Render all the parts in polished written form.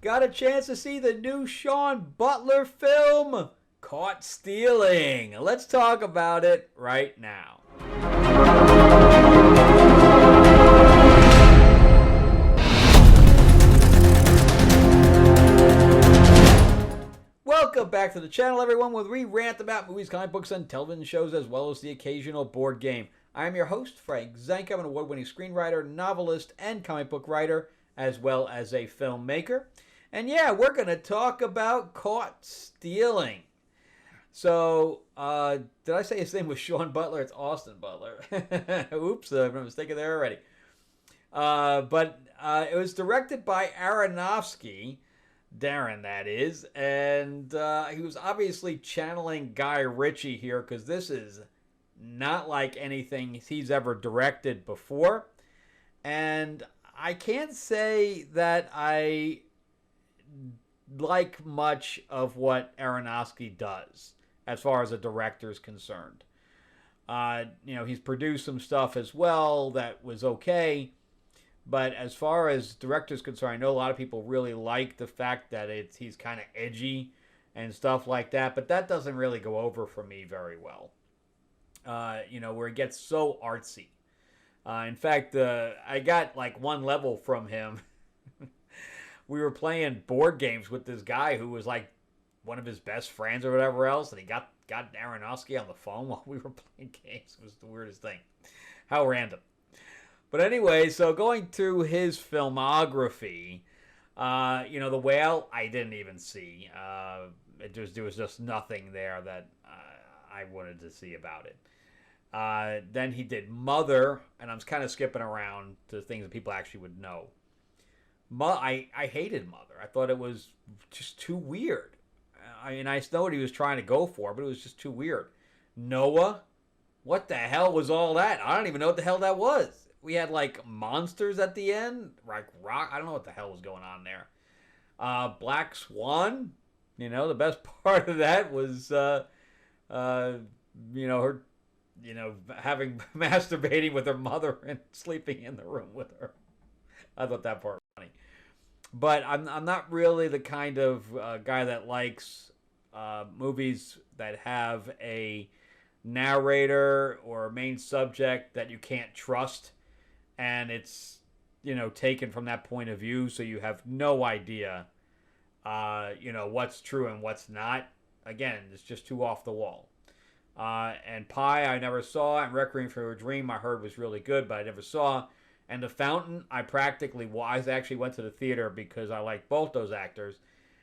got a chance to see the new Sean Butler film, Caught Stealing. Let's talk about it right now. Welcome back to the channel, everyone, where we rant about movies, comic books, and television shows, as well as the occasional board game. I am your host, Frank Zank. I'm an award-winning screenwriter, novelist, and comic book writer, as well as a filmmaker. And yeah, we're going to talk about Caught Stealing. So, did I say his name was Sean Butler? It's Austin Butler. Oops, I'm mistaken there already. But it was directed by Aronofsky, Darren, that is, and he was obviously channeling Guy Ritchie here, because this is not like anything he's ever directed before. And I can't say that I like much of what Aronofsky does as far as a director is concerned. He's produced some stuff as well that was okay. But as far as director's concerned, I know a lot of people really like the fact that he's kind of edgy and stuff like that. But that doesn't really go over for me very well. Where it gets so artsy. In fact, I got like one level from him. We were playing board games with this guy who was like one of his best friends or whatever else. And he got Aronofsky on the phone while we were playing games. It was the weirdest thing. How random. But anyway, so going through his filmography, The Whale, I didn't even see. There was just nothing there that I wanted to see about it. Then he did Mother, and I'm kind of skipping around to things that people actually would know. I hated Mother. I thought it was just too weird. I know what he was trying to go for, but it was just too weird. Noah, what the hell was all that? I don't even know what the hell that was. We had like monsters at the end, like rock. I don't know what the hell was going on there. Black Swan, the best part of that was, her, having masturbating with her mother and sleeping in the room with her. I thought that part was funny. But I'm not really the kind of guy that likes movies that have a narrator or a main subject that you can't trust. And it's, taken from that point of view, so you have no idea, what's true and what's not. Again, it's just too off the wall. And Pi, I never saw, and Requiem for a Dream, I heard was really good, but I never saw. And The Fountain, I actually went to the theater because I like both those actors,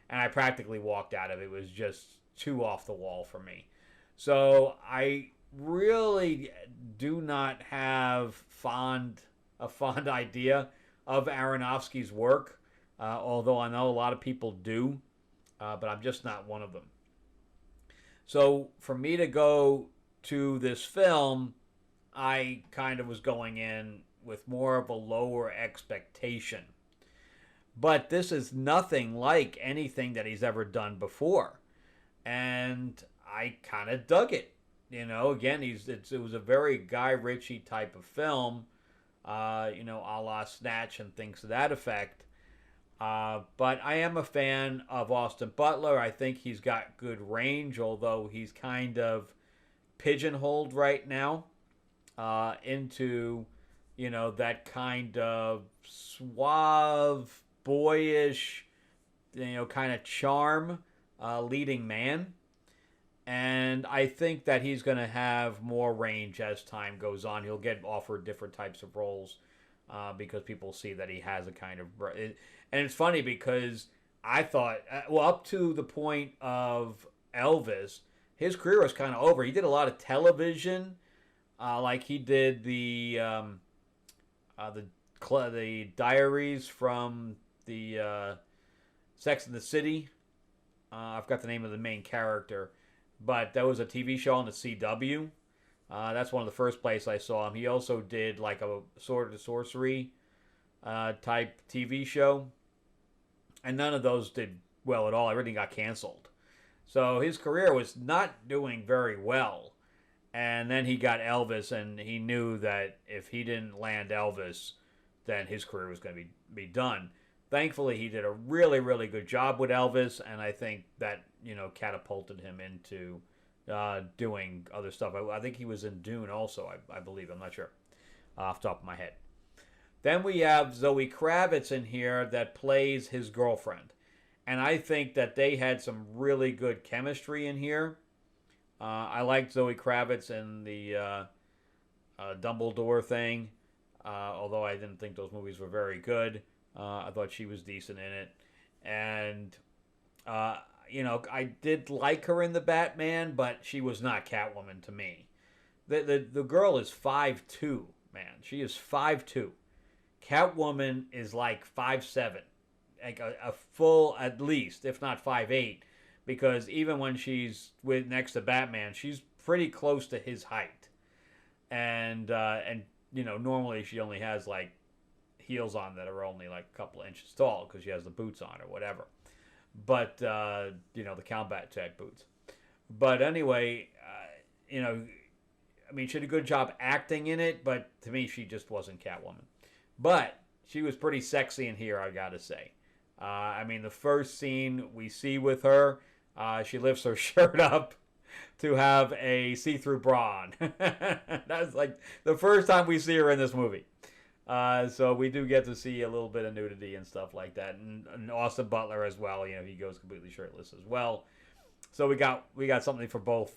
and I practically walked out of it. It was just too off the wall for me. So I really do not have a fond idea of Aronofsky's work, although I know a lot of people do, but I'm just not one of them. So for me to go to this film, I kind of was going in with more of a lower expectation. But this is nothing like anything that he's ever done before. And I kind of dug it. Again, it was a very Guy Ritchie type of film, a la Snatch and things to that effect. But I am a fan of Austin Butler. I think he's got good range, although he's kind of pigeonholed right now into, that kind of suave, boyish, kind of charm leading man. And I think that he's going to have more range as time goes on. He'll get offered different types of roles because people see that he has a kind of... And it's funny because I thought, up to the point of Elvis, his career was kind of over. He did a lot of television. Like he did the diaries from the Sex and the City. I forgot the name of the main character. But that was a TV show on the CW. That's one of the first places I saw him. He also did like a Sword of Sorcery type TV show. And none of those did well at all. Everything got canceled. So his career was not doing very well. And then he got Elvis, and he knew that if he didn't land Elvis, then his career was going to be done. thankfully he did a really, really good job with Elvis, and I think that, catapulted him into doing other stuff. I think he was in Dune also, I believe. I'm not sure off the top of my head. Then we have Zoe Kravitz in here that plays his girlfriend. And I think that they had some really good chemistry in here. I liked Zoe Kravitz in the Dumbledore thing, although I didn't think those movies were very good. I thought she was decent in it. And, I did like her in the Batman, but she was not Catwoman to me. The girl is 5'2", man. She is 5'2". Catwoman is like 5'7", like a full, at least, if not 5'8", because even when she's next to Batman, she's pretty close to his height, and normally she only has like heels on that are only like a couple of inches tall because she has the boots on or whatever, but the combat type boots. But anyway, I mean, she did a good job acting in it, but to me, she just wasn't Catwoman. But she was pretty sexy in here, I gotta say. I mean, the first scene we see with her, she lifts her shirt up to have a see-through bra on. That's like the first time we see her in this movie. So we do get to see a little bit of nudity and stuff like that. And Austin Butler as well. He goes completely shirtless as well. So we got something for both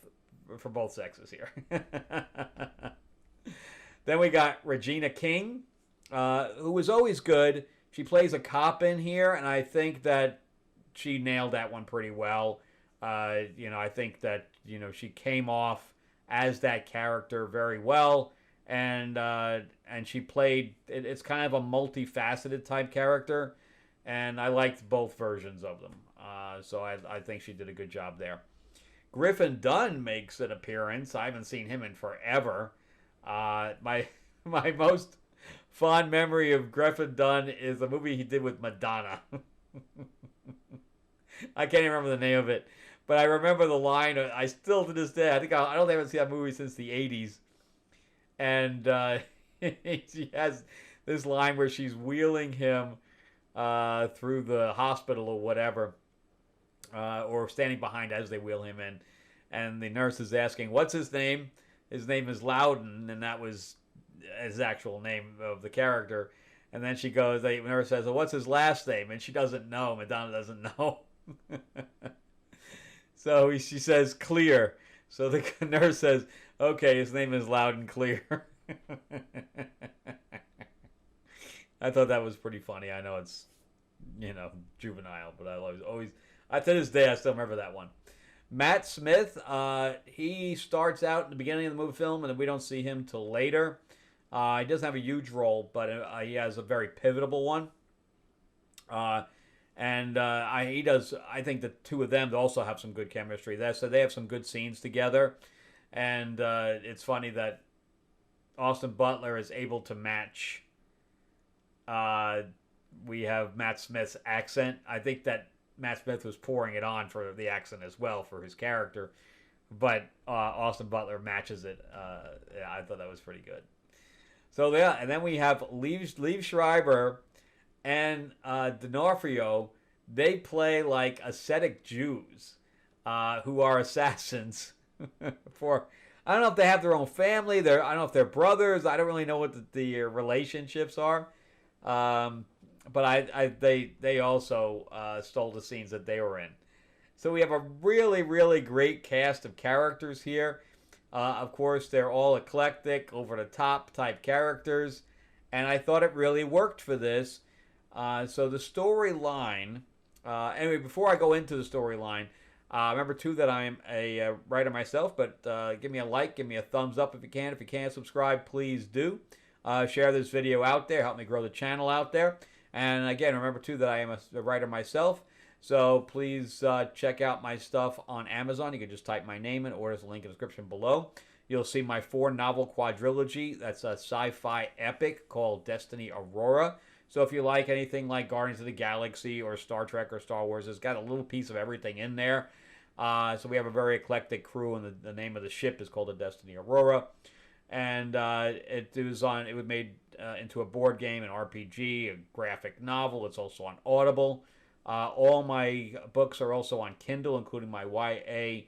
sexes here. Then we got Regina King, who was always good. She plays a cop in here, and I think that she nailed that one pretty well. I think that she came off as that character very well, and she played. It's kind of a multifaceted type character, and I liked both versions of them. So I think she did a good job there. Griffin Dunne makes an appearance. I haven't seen him in forever. My most fond memory of Griffin Dunne is a movie he did with Madonna. I can't even remember the name of it, but I remember the line. I still to this day, I don't think I've seen that movie since the 80s. And she has this line where she's wheeling him through the hospital or whatever, or standing behind as they wheel him in. And the nurse is asking, "What's his name?" His name is Loudon, and that was his actual name of the character. And then the nurse says, "Well, what's his last name?" And she doesn't know. Madonna doesn't know. So she says, "Clear." So the nurse says, "Okay, his name is Loudon Clear." I thought that was pretty funny. I know it's, juvenile, but I always, to this day, I still remember that one. Matt Smith, he starts out in the beginning of the movie film, and then we don't see him till later. He doesn't have a huge role, but he has a very pivotal one. He does. I think the two of them also have some good chemistry. So they have some good scenes together, and it's funny that Austin Butler is able to match. We have Matt Smith's accent. I think that Matt Smith was pouring it on for the accent as well for his character, but Austin Butler matches it. I thought that was pretty good. So yeah, and then we have Liev Schreiber and D'Onofrio. They play like ascetic Jews who are assassins. I don't know if they have their own family. I don't know if they're brothers. I don't really know what the relationships are. But they also stole the scenes that they were in. So we have a really, really great cast of characters here. Of course, they're all eclectic, over-the-top type characters. And I thought it really worked for this. So the storyline... anyway, before I go into the storyline, remember, too, that I'm a writer myself. But give me a like, give me a thumbs up if you can. If you can't subscribe, please do. Share this video out there. Help me grow the channel out there. And again, remember, too, that I am a writer myself. So please check out my stuff on Amazon. You can just type my name in, or there's a link in the description below. You'll see my 4-novel quadrilogy. That's a sci-fi epic called Destiny Aurora. So if you like anything like Guardians of the Galaxy or Star Trek or Star Wars, it's got a little piece of everything in there. So we have a very eclectic crew, and the name of the ship is called the Destiny Aurora. And it was made into a board game, an RPG, a graphic novel. It's also on Audible. All my books are also on Kindle, including my YA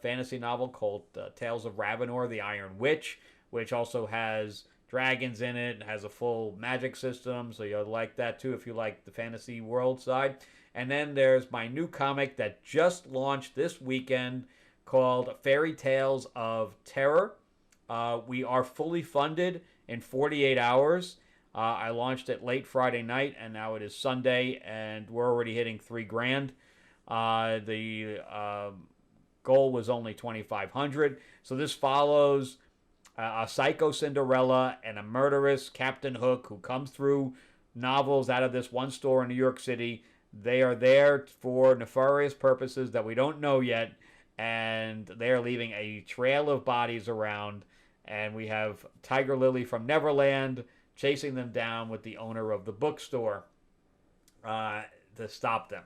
fantasy novel called Tales of Ravenor, the Iron Witch, which also has dragons in it, has a full magic system, so you'll like that too if you like the fantasy world side. And then there's my new comic that just launched this weekend called Fairy Tales of Terror. We are fully funded in 48 hours. I launched it late Friday night, and now it is Sunday, and we're already hitting $3,000. The goal was only 2,500. So this follows a psycho Cinderella and a murderous Captain Hook who comes through novels out of this one store in New York City. They are there for nefarious purposes that we don't know yet, and they are leaving a trail of bodies around. And we have Tiger Lily from Neverland chasing them down with the owner of the bookstore to stop them.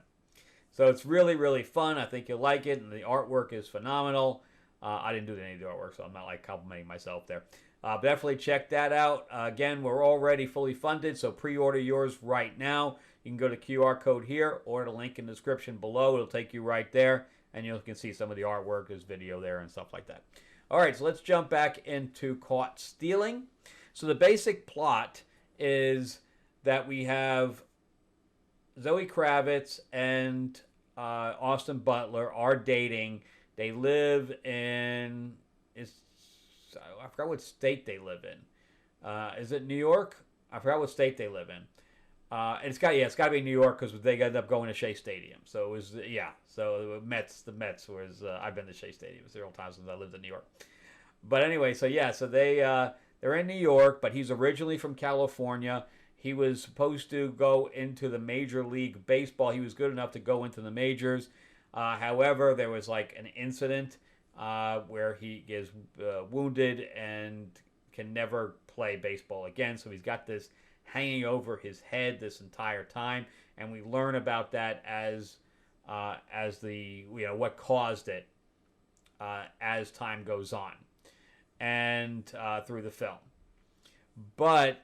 So it's really, really fun. I think you'll like it, and the artwork is phenomenal. I didn't do any of the artwork, so I'm not like complimenting myself there. Definitely check that out. Again, we're already fully funded, so pre-order yours right now. You can go to the QR code here or the link in the description below. It'll take you right there, and you can see some of the artwork. There's video there and stuff like that. All right, so let's jump back into Caught Stealing. So the basic plot is that we have Zoe Kravitz and Austin Butler are dating. They live in, I forgot what state they live in. Is it New York? I forgot what state they live in. It's got to be New York because they ended up going to Shea Stadium. So it was So the Mets was I've been to Shea Stadium several times since I lived in New York. But anyway, so they're in New York, but he's originally from California. He was supposed to go into the Major League Baseball. He was good enough to go into the majors. However, there was like an incident where he is wounded and can never play baseball again. So he's got this hanging over his head this entire time, and we learn about that as what caused it as time goes on, and through the film. But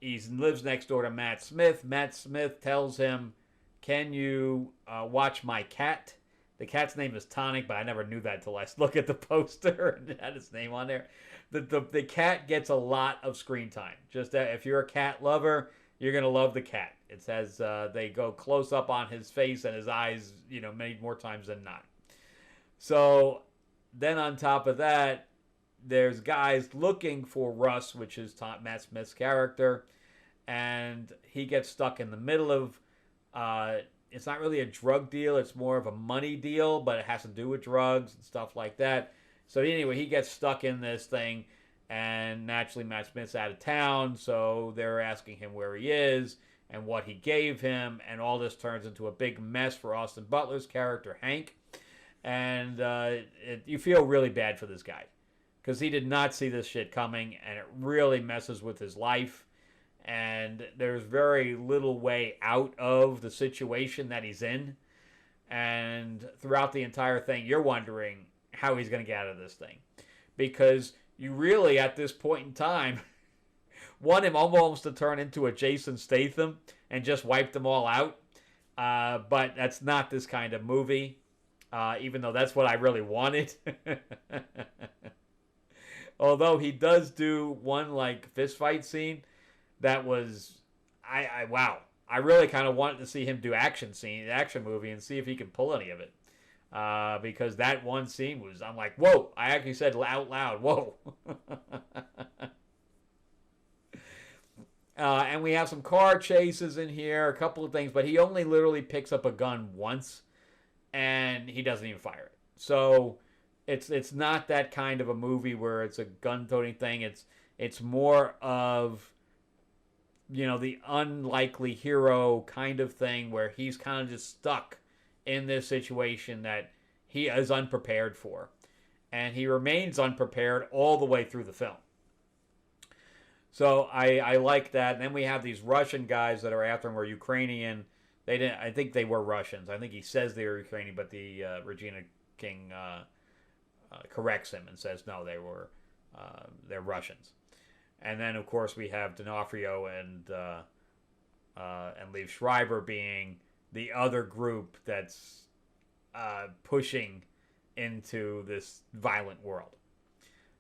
he lives next door to Matt Smith. Matt Smith tells him, "Can you watch my cat?" The cat's name is Tonic, but I never knew that until I looked at the poster and it had his name on there. The cat gets a lot of screen time. Just if you're a cat lover, you're going to love the cat. It says they go close up on his face and his eyes, many more times than not. So then on top of that, there's guys looking for Russ, which is Matt Smith's character, and he gets stuck in the middle of it's not really a drug deal, it's more of a money deal, but it has to do with drugs and stuff like that. So anyway, he gets stuck in this thing, and naturally Matt Smith's out of town, so they're asking him where he is and what he gave him, and all this turns into a big mess for Austin Butler's character, Hank. And you feel really bad for this guy, because he did not see this shit coming, and it really messes with his life. And there's very little way out of the situation that he's in. And throughout the entire thing, you're wondering how he's going to get out of this thing. Because you really, at this point in time, want him almost to turn into a Jason Statham and just wipe them all out. But that's not this kind of movie, even though that's what I really wanted. Although he does do one fist fight scene that was, wow. I really kind of wanted to see him do action movie and see if he can pull any of it. Because that one scene was, I'm like, whoa. I actually said out loud, whoa. And we have some car chases in here, a couple of things, but he only literally picks up a gun once, and he doesn't even fire it. So it's not that kind of a movie where it's a gun-toting thing. It's more of, the unlikely hero kind of thing where he's kind of just stuck in this situation that he is unprepared for. And he remains unprepared all the way through the film. So I like that. And then we have these Russian guys that are after him, were Ukrainian. I think they were Russians. I think he says they were Ukrainian, but the Regina King corrects him and says, no, they're Russians. And then, of course, we have D'Onofrio and Liev Schreiber being the other group that's pushing into this violent world.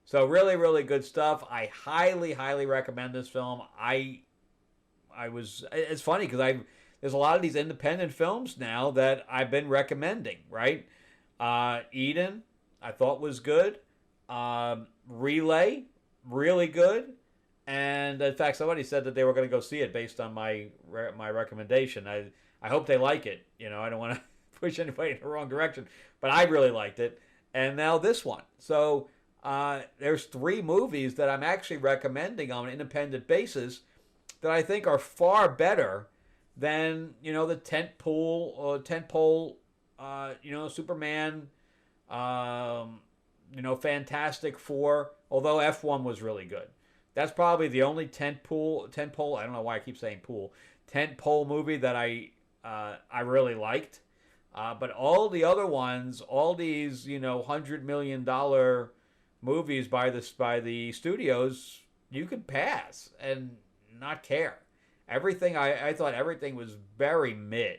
So really, really good stuff. I highly, highly recommend this film. It's funny because there's a lot of these independent films now that I've been recommending, right? Eden, I thought was good. Relay, really good. And in fact, somebody said that they were going to go see it based on my recommendation. I hope they like it. You know, I don't want to push anybody in the wrong direction, but I really liked it. And now this one. So there's 3 movies that I'm actually recommending on an independent basis that I think are far better than, you know, the tentpole, Superman, Fantastic Four. Although F1 was really good. That's probably the only tentpole. I don't know why I keep saying pool. Tentpole movie that I really liked. But all the other ones, all these, $100 million movies by the studios, you could pass and not care. Everything, I thought everything was very mid.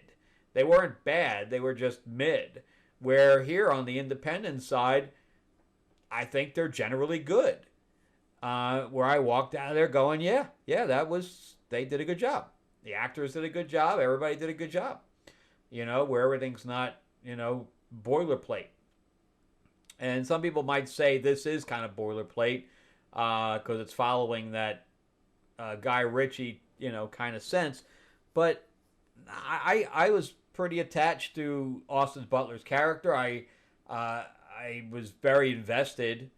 They weren't bad, they were just mid. Where here on the independent side, I think they're generally good. Where I walked out of there going, they did a good job. The actors did a good job. Everybody did a good job. Where everything's not, boilerplate. And some people might say this is kind of boilerplate because it's following that Guy Ritchie, kind of sense. But I was pretty attached to Austin Butler's character. I was very invested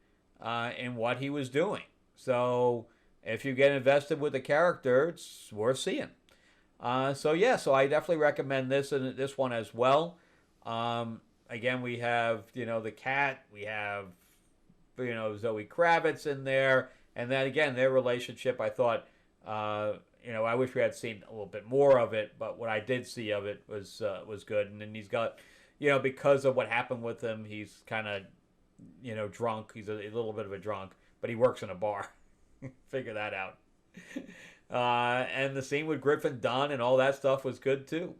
in what he was doing. So if you get invested with the character, it's worth seeing. So I definitely recommend this one as well. Again, we have, the cat, we have, Zoe Kravitz in there. And then again, their relationship, I thought, I wish we had seen a little bit more of it, but what I did see of it was good. And then he's got, because of what happened with him, he's kind of, drunk. He's a little bit of a drunk, but he works in a bar. Figure that out. And the scene with Griffin Dunn and all that stuff was good too.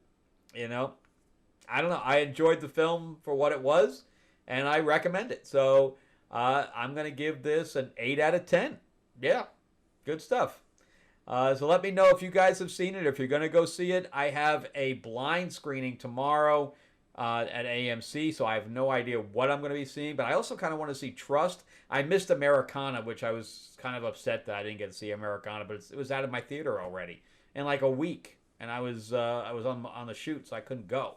I don't know. I enjoyed the film for what it was, and I recommend it. So I'm going to give this an 8 out of 10. Yeah, good stuff. So let me know if you guys have seen it, if you're going to go see it. I have a blind screening tomorrow at AMC, so I have no idea what I'm going to be seeing. But I also kind of want to see Trust. I missed Americana, which I was kind of upset that I didn't get to see Americana, but it was out of my theater already in like a week, and I was on the shoot, so I couldn't go.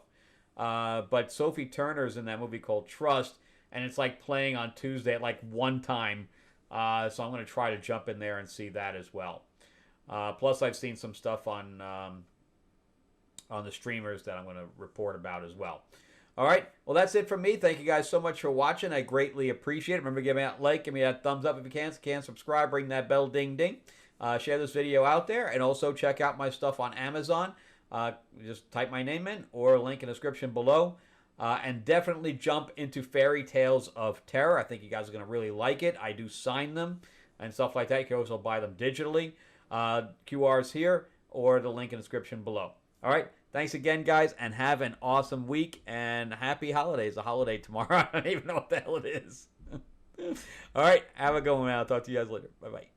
But Sophie Turner's in that movie called Trust, and it's like playing on Tuesday at like 1 time. So I'm going to try to jump in there and see that as well. Plus, I've seen some stuff on the streamers that I'm going to report about as well. All right. Well, that's it from me. Thank you guys so much for watching. I greatly appreciate it. Remember, give me that like, give me that thumbs up if you can. Subscribe, ring that bell, ding, ding. Share this video out there, and also check out my stuff on Amazon. Just type my name in or link in the description below. And definitely jump into Fairy Tales of Terror. I think you guys are going to really like it. I do sign them and stuff like that. You can also buy them digitally. QR's here or the link in the description below. All right. Thanks again, guys, and have an awesome week, and happy holidays. A holiday tomorrow. I don't even know what the hell it is. All right. Have a good one, man. I'll talk to you guys later. Bye-bye.